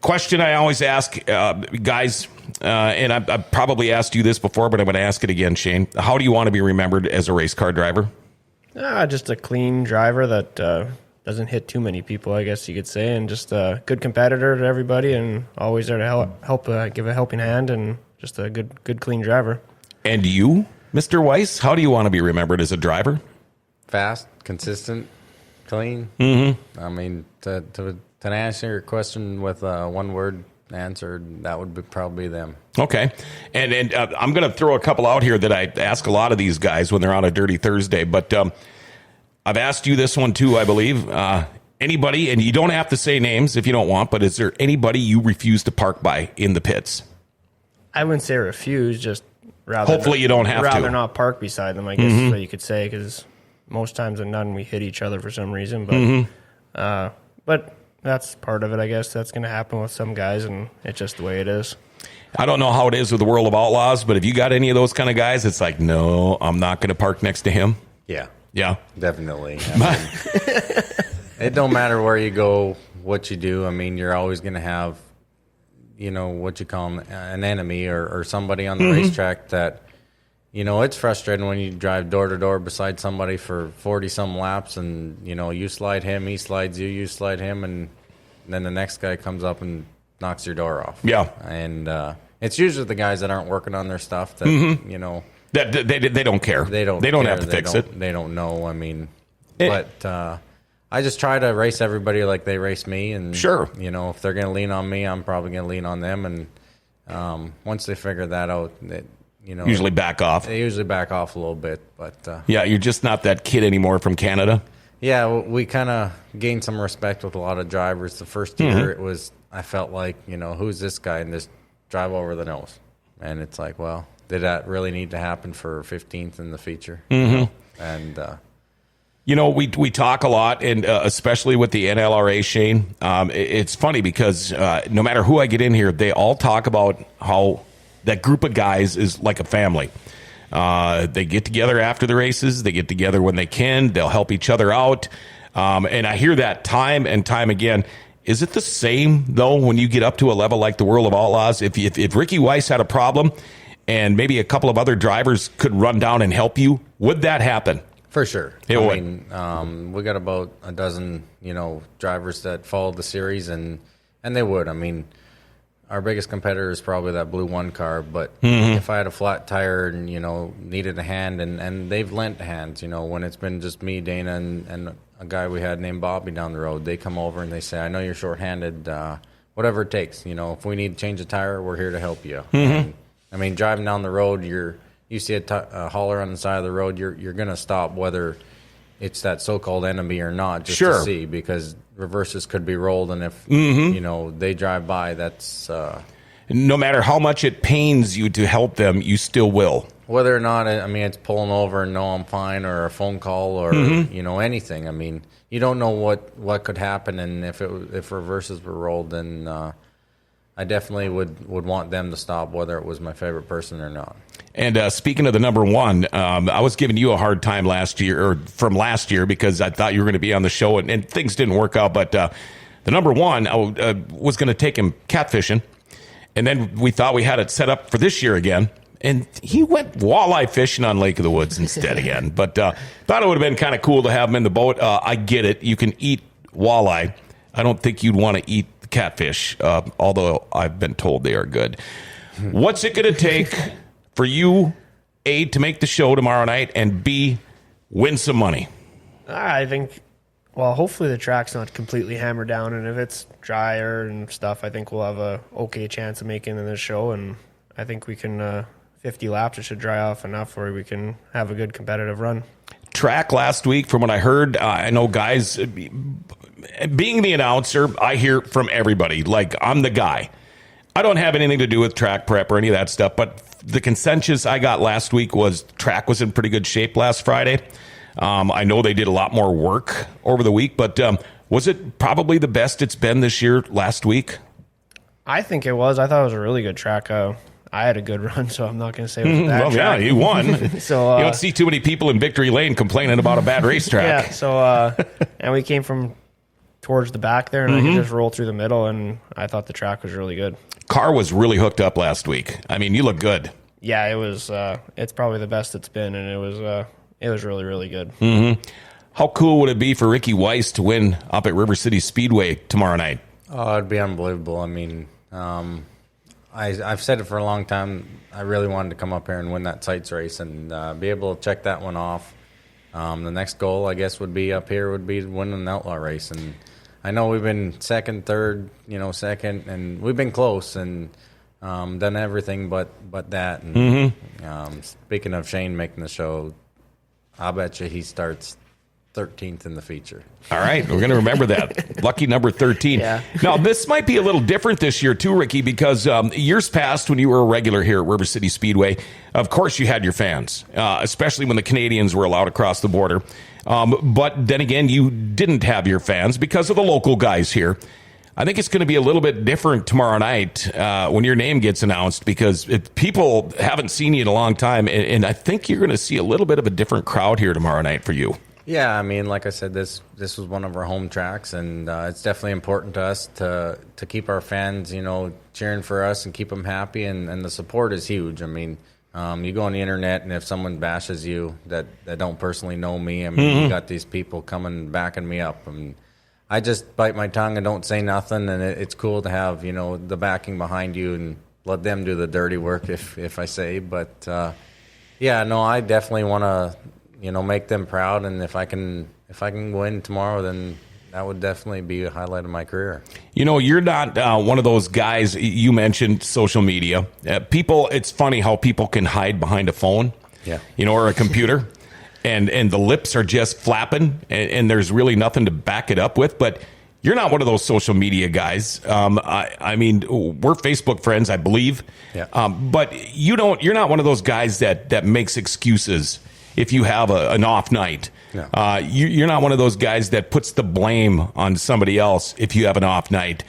Question I always ask guys, and I've probably asked you this before, but I'm going to ask it again, Shane. How do you want to be remembered as a race car driver? Just a clean driver that doesn't hit too many people, I guess you could say, and just a good competitor to everybody, and always there to help give a helping hand, and just a good clean driver. And you, Mr. Weiss, how do you want to be remembered as a driver? Fast, consistent, clean. Mm-hmm. I mean, to answer your question with one word answer, that would be probably them. Okay. And I'm going to throw a couple out here that I ask a lot of these guys when they're on a Dirty Thursday. But I've asked you this one too, I believe. Anybody, and you don't have to say names if you don't want, but is there anybody you refuse to park by in the pits? I wouldn't say refuse, just rather. Hopefully you don't have to. Rather not park beside them, I guess is what you could say, because most times than none we hit each other for some reason. But that's part of it, I guess. That's going to happen with some guys, and it's just the way it is. I don't know how it is with the World of Outlaws, but if you got any of those kind of guys, it's like, no, I'm not going to park next to him. Yeah. Yeah. Definitely. I mean, it don't matter where you go, what you do. I mean, you're always going to have, what you call an enemy or somebody on the racetrack that, it's frustrating when you drive door to door beside somebody for 40-some laps and, you slide him, he slides you, you slide him, and then the next guy comes up and knocks your door off. Yeah. And it's usually the guys that aren't working on their stuff that, that they don't care. They don't have to fix it. They don't know. I mean, but I just try to race everybody like they race me. And, sure. If they're going to lean on me, I'm probably going to lean on them. And once they figure that out, usually back off. They usually back off a little bit, but yeah, you're just not that kid anymore from Canada. Yeah, we kind of gained some respect with a lot of drivers. The first year, it was I felt like who's this guy, and just drive over the nose, and it's like, well, did that really need to happen for 15th in the feature? And we talk a lot, and especially with the NLRA, Shane. It's funny because no matter who I get in here, they all talk about how that group of guys is like a family. They get together after the races. They get together when they can. They'll help each other out. And I hear that time and time again. Is it the same, though, when you get up to a level like the World of Outlaws? If Ricky Weiss had a problem and maybe a couple of other drivers could run down and help you, would that happen? For sure. It would. I mean, we got about a dozen, drivers that followed the series, and they would. I mean, our biggest competitor is probably that Blue One car, but if I had a flat tire and, needed a hand, and they've lent hands, when it's been just me, Dana, and a guy we had named Bobby down the road, they come over and they say, I know you're shorthanded, whatever it takes. If we need to change a tire, we're here to help you. And, I mean, driving down the road, you see a hauler on the side of the road, you're going to stop whether it's that so-called enemy or not, just to see, because reverses could be rolled, and if they drive by, that's no matter how much it pains you to help them, you still will. Whether or not, I mean, it's pulling over and no, I'm fine, or a phone call, or anything. I mean, you don't know what could happen, and if reverses were rolled, then I definitely would want them to stop, whether it was my favorite person or not. And speaking of the number one, I was giving you a hard time last year, because I thought you were going to be on the show, and things didn't work out. But the number one, I was going to take him catfishing, and then we thought we had it set up for this year again, and he went walleye fishing on Lake of the Woods instead again. But thought it would have been kind of cool to have him in the boat. I get it. You can eat walleye. I don't think you'd want to eat catfish, although I've been told they are good. What's it going to take for you, A, to make the show tomorrow night, and B, win some money? I think Well, hopefully the track's not completely hammered down, and if it's drier and stuff, I think we'll have a okay chance of making it in the show, and I think we can 50 laps, it should dry off enough where we can have a good competitive run. Track last week, from what I heard, I know guys, being the announcer, I hear from everybody. Like, I'm the guy. I don't have anything to do with track prep or any of that stuff, but the consensus I got last week was track was in pretty good shape last Friday. I know they did a lot more work over the week, but was it probably the best it's been this year last week? I think it was. I thought it was a really good track. I had a good run, so I'm not going to say it was a bad Well, track. yeah, you won. So you don't see too many people in Victory Lane complaining about a bad racetrack. Yeah, so and we came from towards the back there, and I could just roll through the middle, and I thought the track was really good. Car was really hooked up last week. I mean, you look good. Yeah, it was. It's probably the best it's been, and it was really, really good. Mm-hmm. How cool would it be for Ricky Weiss to win up at River City Speedway tomorrow night? Oh, it'd be unbelievable. I mean, I've said it for a long time. I really wanted to come up here and win that sites race and be able to check that one off. The next goal, I guess, would be up here would be to win an outlaw race. And I know we've been second, third, second, and we've been close and done everything but that. And speaking of Shane making the show, I'll bet you he starts 13th in the feature. All right, we're going to remember that. Lucky number 13. Yeah. Now, this might be a little different this year too, Ricky, because years past when you were a regular here at River City Speedway, of course you had your fans, especially when the Canadians were allowed across the border. But then again, you didn't have your fans because of the local guys here. I think it's going to be a little bit different tomorrow night when your name gets announced because people haven't seen you in a long time, and I think you're going to see a little bit of a different crowd here tomorrow night for you. Yeah, I mean, like I said, this was one of our home tracks, and it's definitely important to us to keep our fans, cheering for us and keep them happy, and the support is huge. I mean, you go on the internet, and if someone bashes you that don't personally know me, I mean, you got these people coming backing me up, and I just bite my tongue and don't say nothing, and it's cool to have, the backing behind you and let them do the dirty work, if I say. But, yeah, no, I definitely want to, make them proud, and if I can win tomorrow, then that would definitely be a highlight of my career. You're not one of those guys. You mentioned social media. It's funny how people can hide behind a phone, or a computer, and the lips are just flapping, and there's really nothing to back it up with. But you're not one of those social media guys. I mean, we're Facebook friends, I believe. Yeah. But you're not one of those guys that makes excuses if you have an off night. No. You're not one of those guys that puts the blame on somebody else if you have an off night.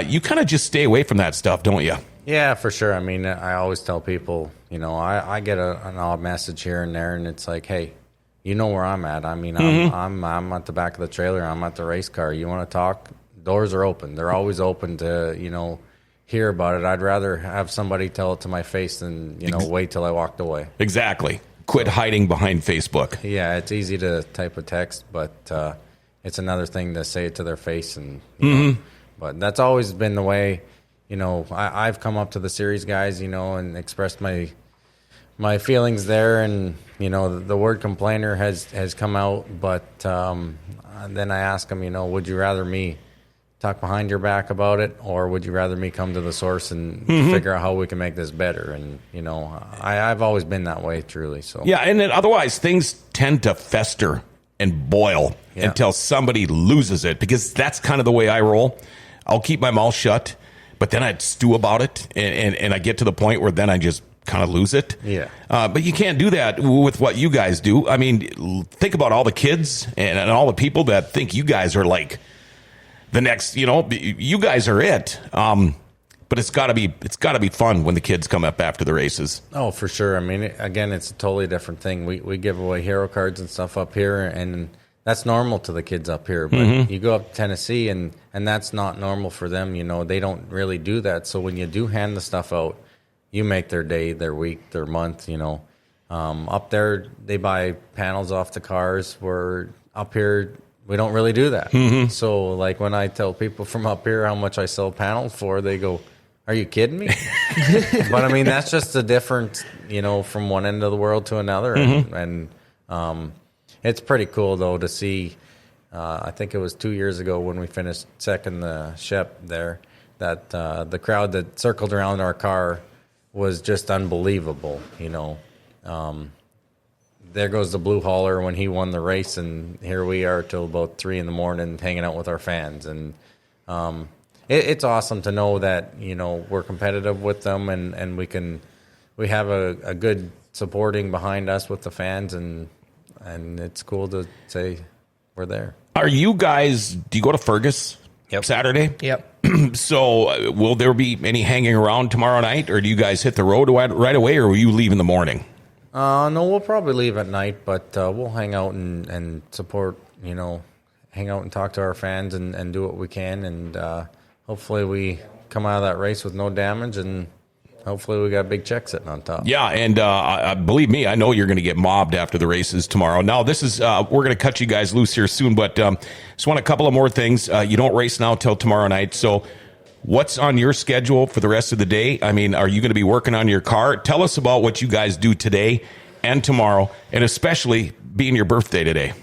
You kind of just stay away from that stuff, don't you? Yeah, for sure. I mean, I always tell people, I get an odd message here and there, and it's like, hey, you know where I'm at. I mean, I'm at the back of the trailer. I'm at the race car. You want to talk? Doors are open. They're always open to, hear about it. I'd rather have somebody tell it to my face than, wait till I walked away. Exactly. Quit hiding behind Facebook. Yeah, it's easy to type a text, but it's another thing to say it to their face. And but that's always been the way. I've come up to the series guys, and expressed my feelings there, and the word complainer has come out, but then I ask them, would you rather me talk behind your back about it, or would you rather me come to the source and figure out how we can make this better? And I've always been that way, truly. So yeah, and then otherwise things tend to fester and boil until somebody loses it, because that's kind of the way I roll. I'll keep my mouth shut, but then I'd stew about it, and I get to the point where then I just kind of lose it. Yeah. But you can't do that with what you guys do. I mean, think about all the kids and all the people that think you guys are like the next, you guys are it. But it's got to be fun when the kids come up after the races. Oh, for sure. I mean, again, it's a totally different thing. We give away hero cards and stuff up here, and that's normal to the kids up here. But you go up to Tennessee, and that's not normal for them. They don't really do that. So when you do hand the stuff out, you make their day, their week, their month. Up there, they buy panels off the cars. Where up here, we don't really do that. So, like, when I tell people from up here how much I sell panels for, they go, "Are you kidding me?" But, I mean, that's just a difference, from one end of the world to another. And it's pretty cool, though, to see I think it was 2 years ago when we finished second the Shep there, that the crowd that circled around our car was just unbelievable, you know. There goes the blue hauler when he won the race, and here we are till about 3 a.m. hanging out with our fans. And it's awesome to know that, you know, we're competitive with them, and we have a good supporting behind us with the fans, and it's cool to say we're there. Are you guys, do you go to Fergus Saturday? Yep. So will there be any hanging around tomorrow night, or do you guys hit the road right away, or will you leave in the morning? No, we'll probably leave at night, but we'll hang out and support, you know, hang out and talk to our fans and do what we can. And hopefully we come out of that race with no damage, and hopefully we got a big check sitting on top. Yeah, and believe me, I know you're going to get mobbed after the races tomorrow. Now, this is we're going to cut you guys loose here soon, but just want a couple of more things. You don't race now till tomorrow night, so what's on your schedule for the rest of the day? I mean, are you going to be working on your car? Tell us about what you guys do today and tomorrow, and especially being your birthday today.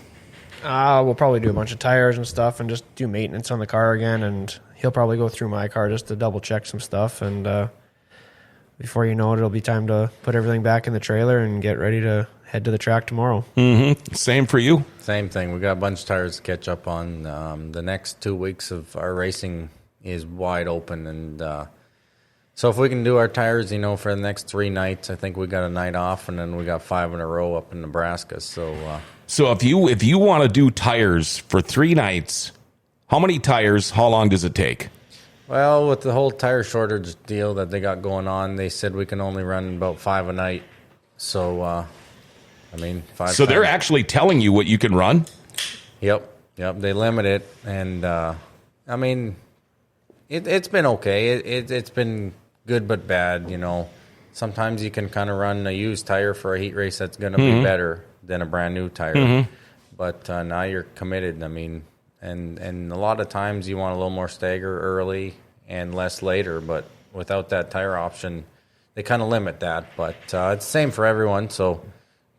We'll probably do a bunch of tires and stuff and just do maintenance on the car again, and he'll probably go through my car just to double check some stuff, and before you know it, it'll be time to put everything back in the trailer and get ready to head to the track tomorrow. Mm-hmm. Same for you? Same thing. We got a bunch of tires to catch up on. The next 2 weeks of our racing is wide open, and so if we can do our tires, you know, for the next 3 nights, I think we got a night off, and then we got 5 in a row up in Nebraska. So if you want to do tires for 3 nights, how many tires? How long does it take? Well, with the whole tire shortage deal that they got going on, they said we can only run about 5 a night. So, I mean, 5. So they're actually telling you what you can run? Yep. They limit it, and I mean, it's been okay. It's been good but bad. You know, sometimes you can kind of run a used tire for a heat race that's going to be better than a brand new tire. But now you're committed. I mean. And a lot of times you want a little more stagger early and less later, but without that tire option, they kind of limit that. But it's the same for everyone, so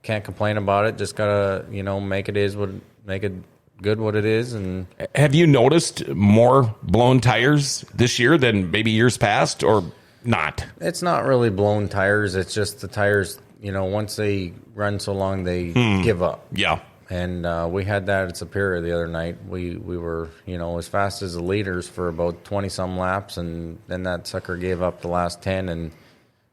can't complain about it. Just gotta, you know, make it good what it is. And have you noticed more blown tires this year than maybe years past, or not? It's not really blown tires. It's just the tires, you know, once they run so long, they give up. Yeah. And we had that at Superior the other night. We were, you know, as fast as the leaders for about 20-some laps, and then that sucker gave up the last 10, and,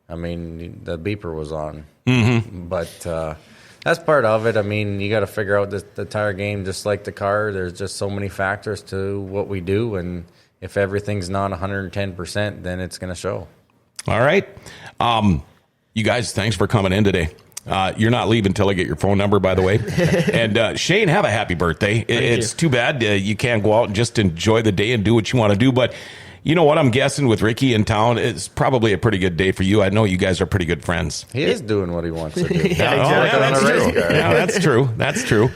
I mean, the beeper was on. Mm-hmm. But that's part of it. I mean, you got to figure out the tire game just like the car. There's just so many factors to what we do, and if everything's not 110%, then it's going to show. All right. You guys, thanks for coming in today. You're not leaving until I get your phone number, by the way. And Shane, have a happy birthday. It's too bad you can't go out and just enjoy the day and do what you want to do. But you know what? I'm guessing with Ricky in town, it's probably a pretty good day for you. I know you guys are pretty good friends. He is doing what he wants to do. That's true. Yeah, that's true. That's true.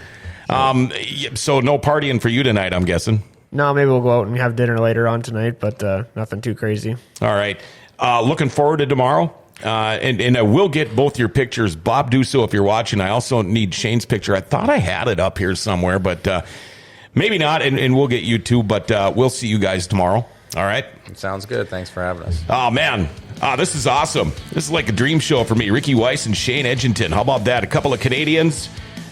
So no partying for you tonight, I'm guessing. No, maybe we'll go out and have dinner later on tonight, but nothing too crazy. All right. Looking forward to tomorrow. And I will get both your pictures. Bob, do so if you're watching. I also need Shane's picture. I thought I had it up here somewhere, but maybe not, and we'll get you too. But we'll see you guys tomorrow. All right? Sounds good. Thanks for having us. Oh, man. This is awesome. This is like a dream show for me. Ricky Weiss and Shane Edginton. How about that? A couple of Canadians.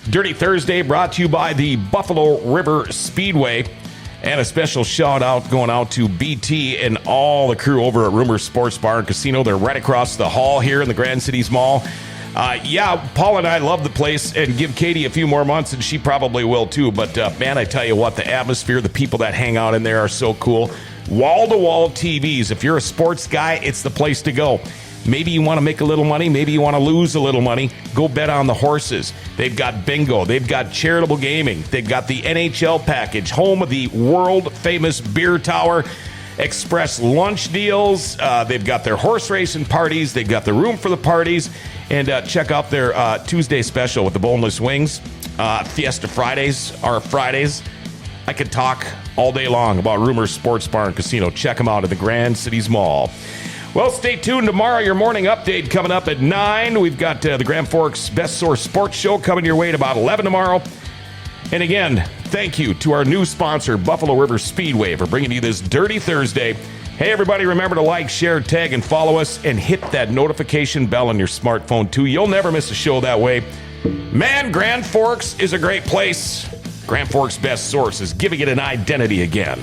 Dirty Thursday brought to you by the Buffalo River Speedway. And a special shout out going out to BT and all the crew over at Rumor Sports Bar and Casino. They're right across the hall here in the Grand Cities Mall. Paul and I love the place, and give Katie a few more months, and she probably will too. But man, I tell you what, the atmosphere, the people that hang out in there are so cool. Wall-to-wall TVs. If you're a sports guy, it's the place to go. Maybe you want to make a little money. Maybe you want to lose a little money. Go bet on the horses. They've got bingo. They've got charitable gaming. They've got the NHL package, home of the world-famous beer tower, express lunch deals. They've got their horse racing parties. They've got the room for the parties. And check out their Tuesday special with the boneless wings. Fiesta Fridays are Fridays. I could talk all day long about Rumor Sports Bar and Casino. Check them out at the Grand Cities Mall. Well, stay tuned tomorrow. Your morning update coming up at 9. We've got the Grand Forks Best Source Sports Show coming your way at about 11 tomorrow. And again, thank you to our new sponsor, Buffalo River Speedway, for bringing you this Dirty Thursday. Hey, everybody, remember to like, share, tag, and follow us, and hit that notification bell on your smartphone, too. You'll never miss a show that way. Man, Grand Forks is a great place. Grand Forks' best source is giving it an identity again.